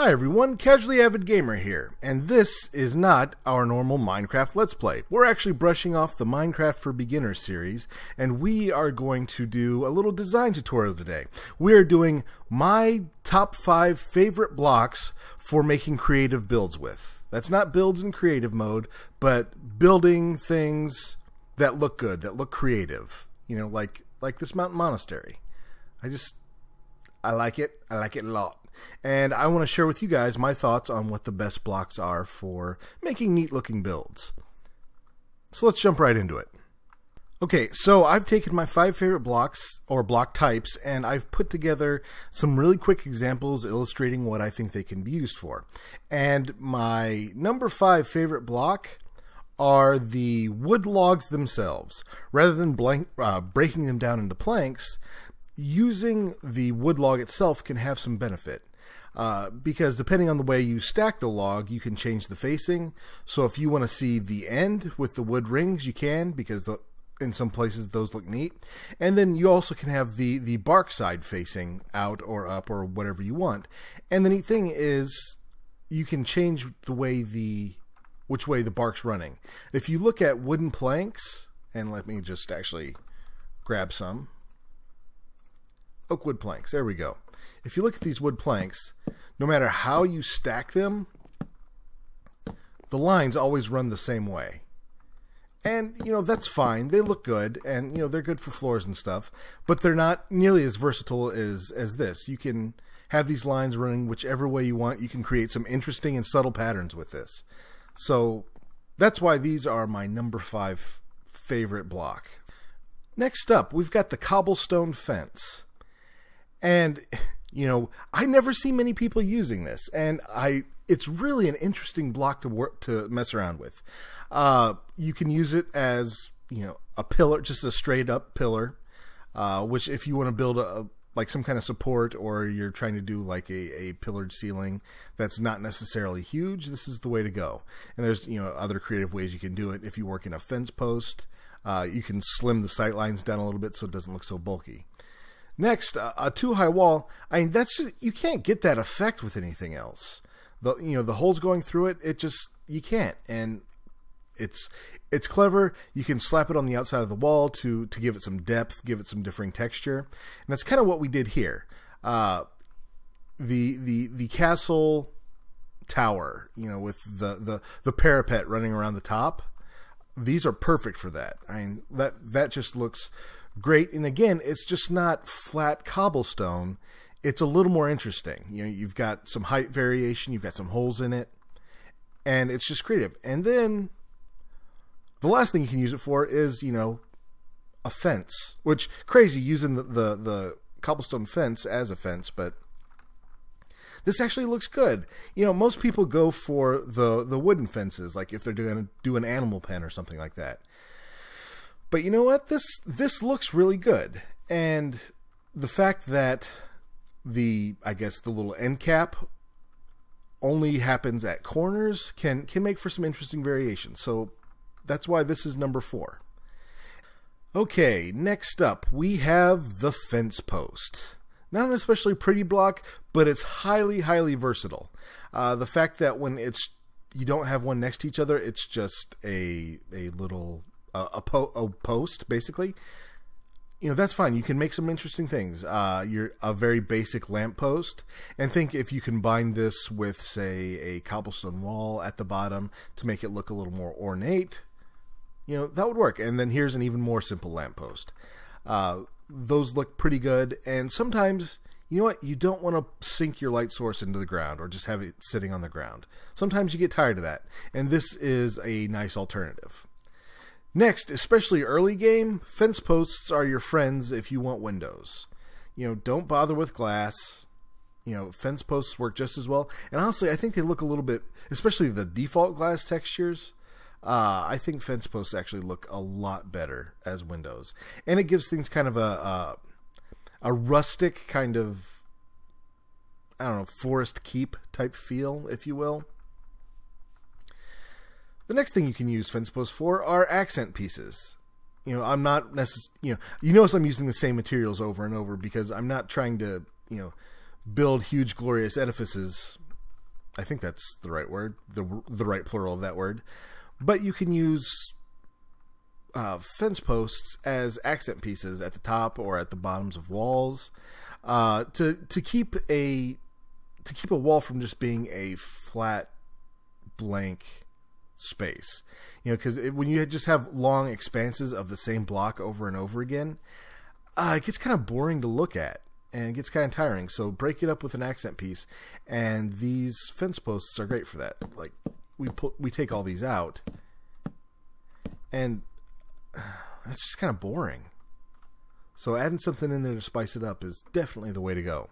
Hi everyone, Casually Avid Gamer here, and this is not our normal Minecraft Let's Play. We're actually brushing off the Minecraft for Beginners series, and we are going to do a little design tutorial today. We are doing my top 5 favorite blocks for making creative builds with. That's not builds in creative mode, but building things that look good, that look creative. You know, like this mountain monastery. I like it a lot. And I want to share with you guys my thoughts on what the best blocks are for making neat looking builds. So let's jump right into it. Okay, so I've taken my 5 favorite blocks, or block types, and I've put together some really quick examples illustrating what I think they can be used for. And my number 5 favorite block are the wood logs themselves. Rather than breaking them down into planks, using the wood log itself can have some benefit. Because depending on the way you stack the log, you can change the facing. So if you want to see the end with the wood rings, you can, because in some places those look neat. And then you also can have the bark side facing out or up or whatever you want. And the neat thing is you can change the way which way the bark's running. If you look at wooden planks, and let me just actually grab some oak wood planks. There we go. If you look at these wood planks, no matter how you stack them, the lines always run the same way. And, you know, that's fine. They look good, and, you know, they're good for floors and stuff, but they're not nearly as versatile as this. You can have these lines running whichever way you want. You can create some interesting and subtle patterns with this. So that's why these are my number 5 favorite block. Next up, we've got the cobblestone fence. And, you know, I never see many people using this, and it's really an interesting block to mess around with. You can use it as, you know, a pillar, just a straight up pillar, which if you want to build like some kind of support, or you're trying to do like a pillared ceiling that's not necessarily huge, this is the way to go. And there's, you know, other creative ways you can do it. If you work in a fence post, you can slim the sight lines down a little bit so it doesn't look so bulky. Next, a 2-high wall. I mean, you can't get that effect with anything else. The holes going through it, you can't. And it's clever. You can slap it on the outside of the wall to give it some depth, give it some differing texture. And that's kind of what we did here. The castle tower, you know, with the parapet running around the top. These are perfect for that. I mean, that just looks great. And again, it's just not flat cobblestone. It's a little more interesting. You know, you've got some height variation, you've got some holes in it, and it's just creative. And then the last thing you can use it for is, you know, a fence, which crazy using the cobblestone fence as a fence, but this actually looks good. You know, most people go for the wooden fences, like if they're going to do an animal pen or something like that. But you know what? This looks really good. And the fact that I guess the little end cap only happens at corners can make for some interesting variations. So that's why this is number 4. Okay, next up we have the fence post. Not an especially pretty block, but it's highly, highly versatile. The fact that when you don't have one next to each other, it's just a little a post, basically. You know, that's fine. You can make some interesting things. You're a very basic lamp post, and think if you combine this with, say, a cobblestone wall at the bottom to make it look a little more ornate, you know, that would work. And then here's an even more simple lamp post. Those look pretty good, and sometimes, you know what, you don't want to sink your light source into the ground or just have it sitting on the ground. Sometimes you get tired of that, and this is a nice alternative. Next, especially early game, fence posts are your friends if you want windows. You know, don't bother with glass. You know, fence posts work just as well. And honestly, I think they look a little bit, especially the default glass textures, I think fence posts actually look a lot better as windows. And it gives things kind of a rustic kind of, I don't know, forest keep type feel, if you will. The next thing you can use fence posts for are accent pieces. You know, I'm not necessarily, you notice I'm using the same materials over and over because I'm not trying to, you know, build huge glorious edifices I think that's the right word, the right plural of that word. But you can use fence posts as accent pieces at the top or at the bottoms of walls to keep a wall from just being a flat blank space. You know, because when you just have long expanses of the same block over and over again, it gets kind of boring to look at and it gets kind of tiring. So break it up with an accent piece, and these fence posts are great for that. Like we take all these out, and that's just kind of boring. So adding something in there to spice it up is definitely the way to go.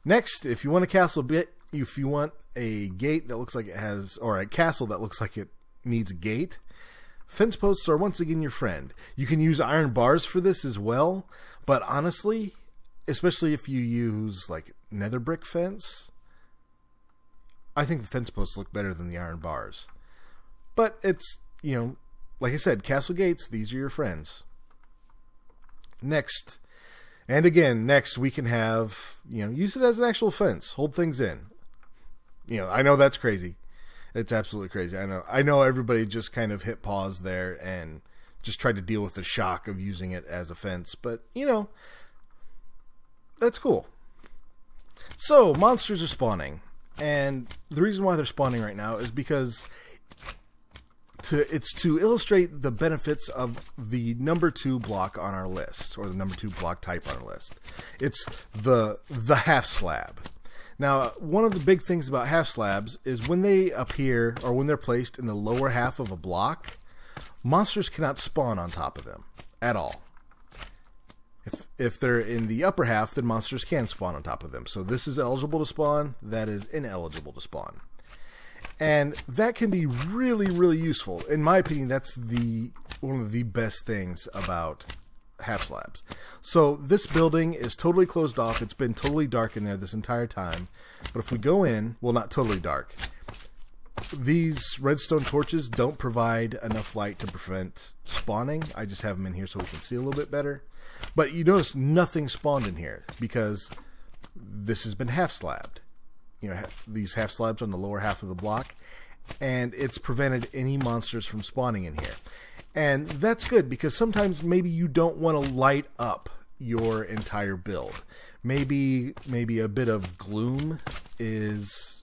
Next, if you want a castle bit, if you want a gate that looks like it has, or a castle that looks like it needs a gate, fence posts are once again your friend. You can use iron bars for this as well, but honestly, especially if you use like nether brick fence, I think the fence posts look better than the iron bars. But it's, you know, like I said, castle gates, these are your friends. Next, and again, next we can have, you know, use it as an actual fence, hold things in. You know, I know that's crazy. It's absolutely crazy. I know everybody just kind of hit pause there and just tried to deal with the shock of using it as a fence, but you know, that's cool. So, monsters are spawning, and the reason why they're spawning right now is because it's to illustrate the benefits of the number 2 block on our list, or the number 2 block type on our list. It's the half slab. Now, one of the big things about half slabs is when they appear, or when they're placed in the lower half of a block, monsters cannot spawn on top of them at all. If they're in the upper half, then monsters can spawn on top of them. So this is eligible to spawn, that is ineligible to spawn. And that can be really, really useful. In my opinion, that's one of the best things about half slabs. So this building is totally closed off. It's been totally dark in there this entire time. But if we go in, well, not totally dark. These redstone torches don't provide enough light to prevent spawning. I just have them in here so we can see a little bit better. But you notice nothing spawned in here because this has been half slabbed. You know, these half slabs on the lower half of the block, and it's prevented any monsters from spawning in here. And that's good because sometimes maybe you don't want to light up your entire build. Maybe a bit of gloom is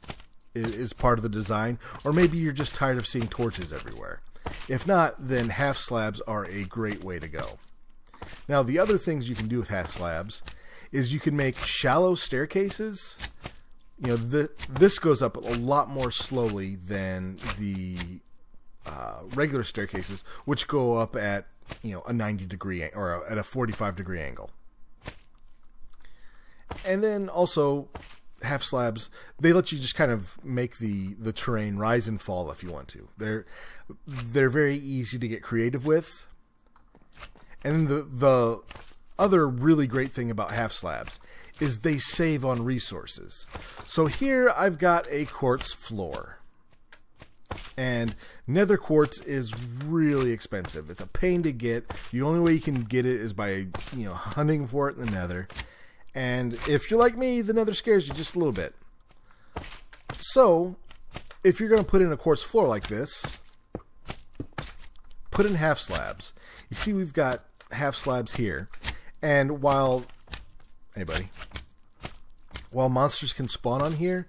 part of the design, or maybe you're just tired of seeing torches everywhere. If not, then half slabs are a great way to go. Now, the other things you can do with half slabs is you can make shallow staircases. You know, this goes up a lot more slowly than the regular staircases, which go up at, you know, a 90-degree or at a 45-degree angle. And then also half slabs, they let you just kind of make the terrain rise and fall if you want to. They're very easy to get creative with. And the other really great thing about half slabs is they save on resources. So here I've got a quartz floor. And nether quartz is really expensive. It's a pain to get. The only way you can get it is by, you know, hunting for it in the nether. And if you're like me, the nether scares you just a little bit. So, if you're going to put in a quartz floor like this, put in half slabs. You see we've got half slabs here. And while monsters can spawn on here,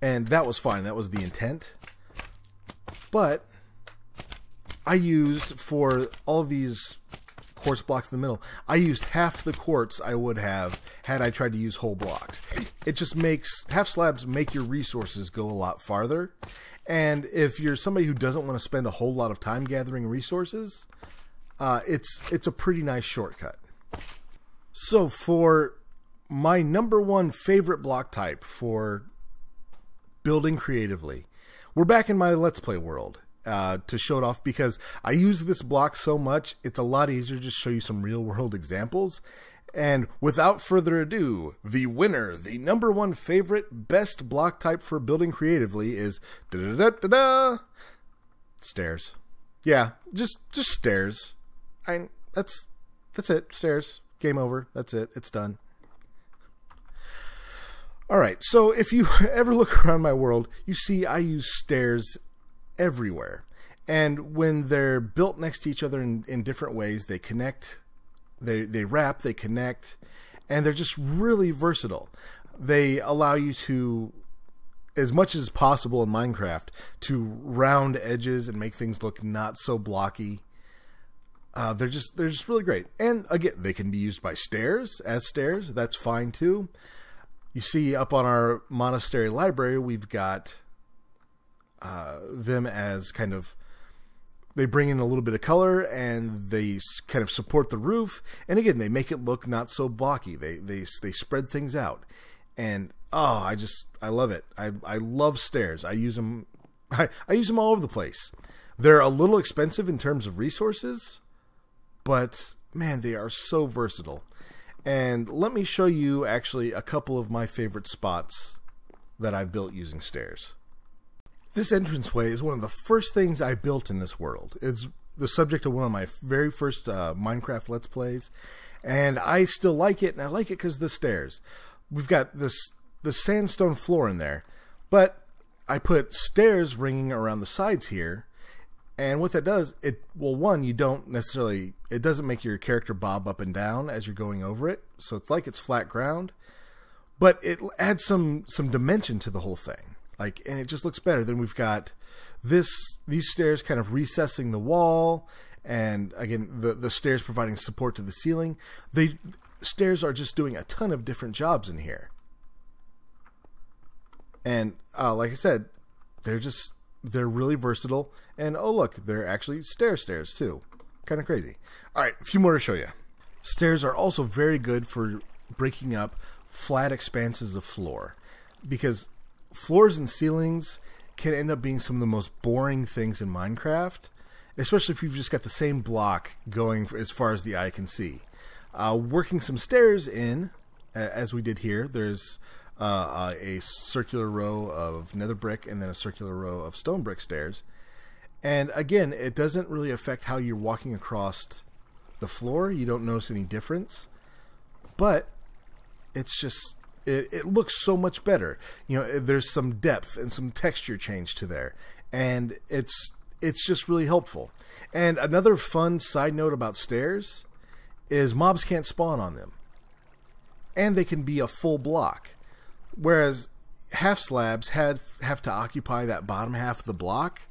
and that was fine, that was the intent, but I used, for all of these quartz blocks in the middle, I used half the quartz I would have had I tried to use whole blocks. It just makes, half slabs make your resources go a lot farther, and if you're somebody who doesn't want to spend a whole lot of time gathering resources, it's a pretty nice shortcut. So for my number 1 favorite block type for building creatively, we're back in my Let's Play world to show it off because I use this block so much, it's a lot easier to just show you some real world examples. And without further ado, the winner, the number 1 favorite best block type for building creatively is stairs. Yeah, just stairs. That's it. Stairs. Game over. That's it. It's done. Alright, so if you ever look around my world, you see I use stairs everywhere. And when they're built next to each other in different ways, they connect, they wrap, they connect, and they're just really versatile. They allow you to, as much as possible in Minecraft, to round edges and make things look not so blocky. They're just really great. And again, they can be used by stairs, as stairs. That's fine too. You see up on our monastery library, we've got them as kind of, they bring in a little bit of color and they kind of support the roof. And again, they make it look not so blocky. They spread things out. And oh, I love it. I love stairs. I use them. I use them all over the place. They're a little expensive in terms of resources, but man, they are so versatile. And let me show you actually a couple of my favorite spots that I've built using stairs. This entranceway is one of the first things I built in this world. It's the subject of one of my very first Minecraft Let's Plays, and I still like it, and I like it because of the stairs. We've got the sandstone floor in there, but I put stairs ringing around the sides here, and what that does, one, you don't necessarily, it doesn't make your character bob up and down as you're going over it, so it's like it's flat ground, but it adds some dimension to the whole thing. And it just looks better. Then we've got these stairs kind of recessing the wall, and again, the stairs providing support to the ceiling. Stairs are just doing a ton of different jobs in here. And like I said, they're really versatile. And oh look, they're actually stairs too. Kind of crazy. Alright, a few more to show you. Stairs are also very good for breaking up flat expanses of floor, because floors and ceilings can end up being some of the most boring things in Minecraft, especially if you've just got the same block going as far as the eye can see. Working some stairs in, as we did here, there's a circular row of nether brick and then a circular row of stone brick stairs. And again, it doesn't really affect how you're walking across the floor. You don't notice any difference, but it's just, it looks so much better. You know, there's some depth and some texture change to there, and it's just really helpful. And another fun side note about stairs is mobs can't spawn on them, and they can be a full block, whereas half slabs have to occupy that bottom half of the block.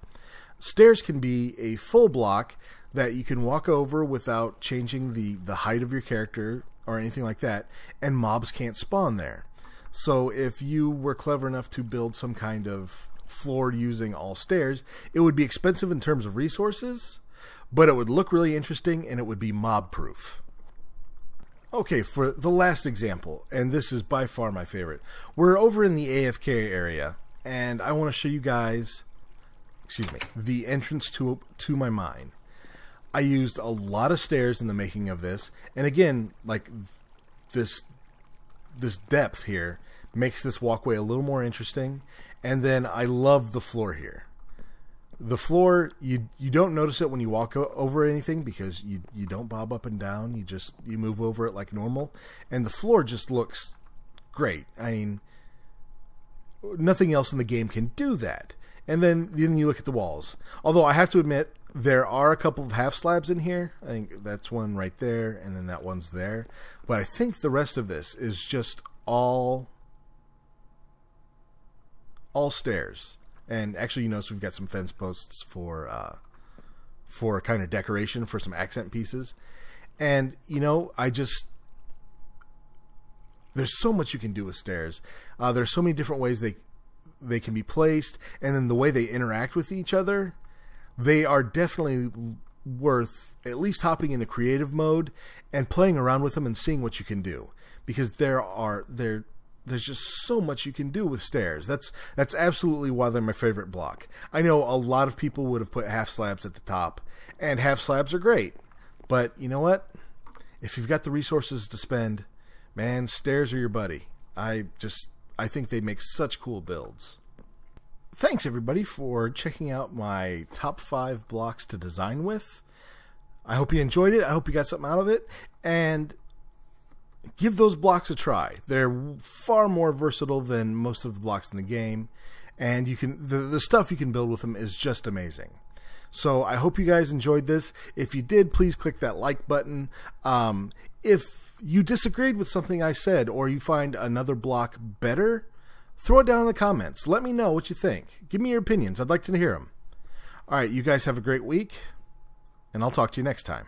Stairs can be a full block that you can walk over without changing the height of your character or anything like that, and mobs can't spawn there. So if you were clever enough to build some kind of floor using all stairs, it would be expensive in terms of resources, but it would look really interesting and it would be mob proof. Okay, for the last example, and this is by far my favorite, we're over in the AFK area, and I want to show you guys, the entrance to my mine. I used a lot of stairs in the making of this, and again, like this depth here makes this walkway a little more interesting. And then I love the floor here. The floor, you don't notice it when you walk over anything, because you don't bob up and down. You move over it like normal, and the floor just looks great. I mean, nothing else in the game can do that. And then you look at the walls. Although I have to admit, there are a couple of half slabs in here. I think that's one right there, and then that one's there. But I think the rest of this is just all stairs. And actually, you notice we've got some fence posts for kind of decoration, for some accent pieces. And you know, there's so much you can do with stairs. There's so many different ways they can be placed, and then the way they interact with each other. They are definitely worth at least hopping into creative mode and playing around with them and seeing what you can do, because there's just so much you can do with stairs. That's absolutely why they're my favorite block. I know a lot of people would have put half slabs at the top, and half slabs are great, but you know what? If you've got the resources to spend, man, stairs are your buddy. I think they make such cool builds. Thanks everybody for checking out my top 5 blocks to design with. I hope you enjoyed it. I hope you got something out of it. And give those blocks a try. They're far more versatile than most of the blocks in the game, and you can the stuff you can build with them is just amazing. So I hope you guys enjoyed this. If you did, please click that like button. If you disagreed with something I said, or you find another block better, throw it down in the comments. Let me know what you think. Give me your opinions. I'd like to hear them. All right, you guys have a great week, and I'll talk to you next time.